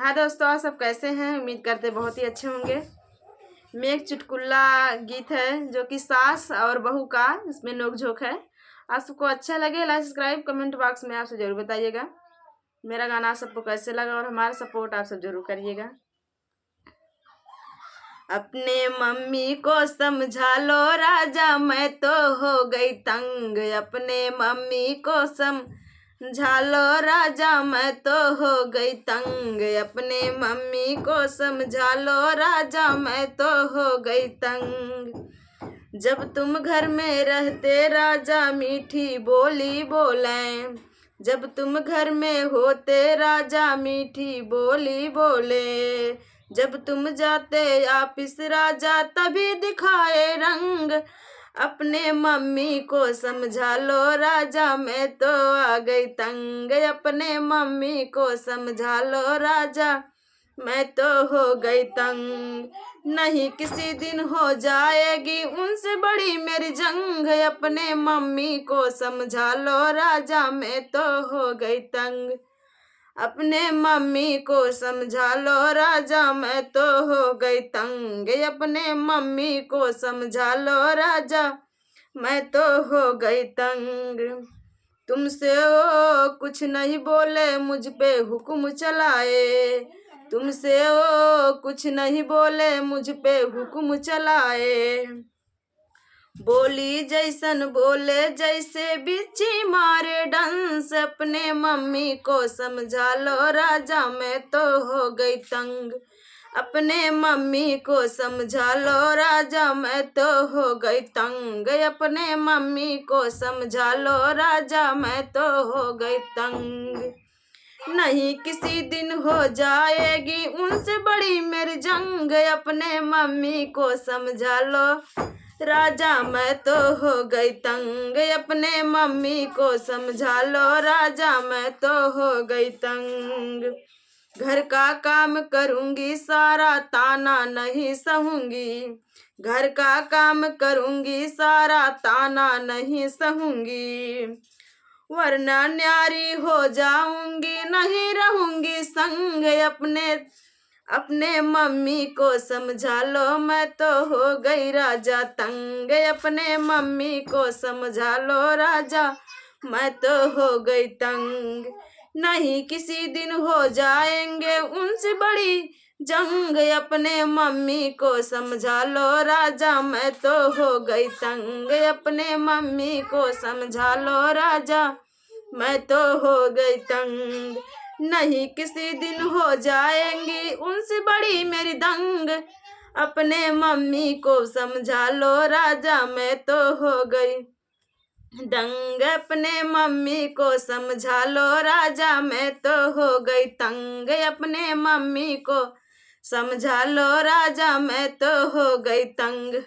हाँ दोस्तों, आप सब कैसे हैं? उम्मीद करते बहुत ही अच्छे होंगे। मैं एक चुटकुला गीत है जो कि सास और बहू का, इसमें नोक-झोंक है। आप सबको अच्छा लगे लाइक सब्सक्राइब कमेंट बॉक्स में आपसे ज़रूर बताइएगा मेरा गाना आप सबको कैसे लगा, और हमारा सपोर्ट आप सब ज़रूर करिएगा। अपने मम्मी को समझा लो राजा, मैं तो हो गई तंग। अपने मम्मी को समझा लो राजा, मैं तो हो गई तंग। अपने मम्मी को समझा लो राजा, मैं तो हो गई तंग। जब तुम घर में रहते राजा, मीठी बोली बोलें। जब तुम घर में होते राजा, मीठी बोली बोले। जब तुम जाते ऑफिस राजा, तभी दिखाए रंग। अपने मम्मी को समझा लो राजा, मैं तो आ गई तंग। अपने मम्मी को समझा लो राजा, मैं तो हो गई तंग। नहीं किसी दिन हो जाएगी उनसे बड़ी मेरी जंग। अपने मम्मी को समझा लो राजा, मैं तो हो गई तंग। अपने मम्मी को समझा लो राजा, मैं तो हो गई तंग। अपने मम्मी को समझा लो राजा, मैं तो हो गई तंग। तुमसे वो कुछ नहीं बोले, मुझ पे हुक्म चलाए। तुमसे वो कुछ नहीं बोले, मुझ पे हुक्म चलाए। बोली जैसन बोले जैसे बिच्छी मारे डंस। अपने मम्मी को समझा लो राजा, मैं तो हो गई तंग। अपने मम्मी को समझा लो राजा, मैं तो हो गई तंग। अपने मम्मी को समझा लो राजा, मैं तो हो गई तंग। नहीं किसी दिन हो जाएगी उनसे बड़ी मेरी जंग। अपने मम्मी को समझा लो राजा, मैं तो हो गई तंग। अपने मम्मी को समझा लो राजा, मैं तो हो गई तंग। घर का काम करूंगी सारा, ताना नहीं सहूंगी। घर का काम करूंगी सारा, ताना नहीं सहूंगी। वरना न्यारी हो जाऊंगी, नहीं रहूंगी संग। अपने मम्मी को समझा लो, मैं तो हो गई राजा तंग। अपने मम्मी को समझा लो राजा, मैं तो हो गई तंग। नहीं किसी दिन हो जाएंगे उनसे बड़ी जंग। अपने मम्मी को समझा लो राजा, मैं तो हो गई तंग। अपने मम्मी को समझा लो राजा, मैं तो हो गई तंग। नहीं किसी दिन हो जाएंगी उनसे बड़ी मेरी दंग। अपने मम्मी को समझा लो राजा, मैं तो हो गई दंग। अपने मम्मी को समझा लो राजा, मैं तो हो गई तंग। अपने मम्मी को समझा लो राजा, मैं तो हो गई तंग।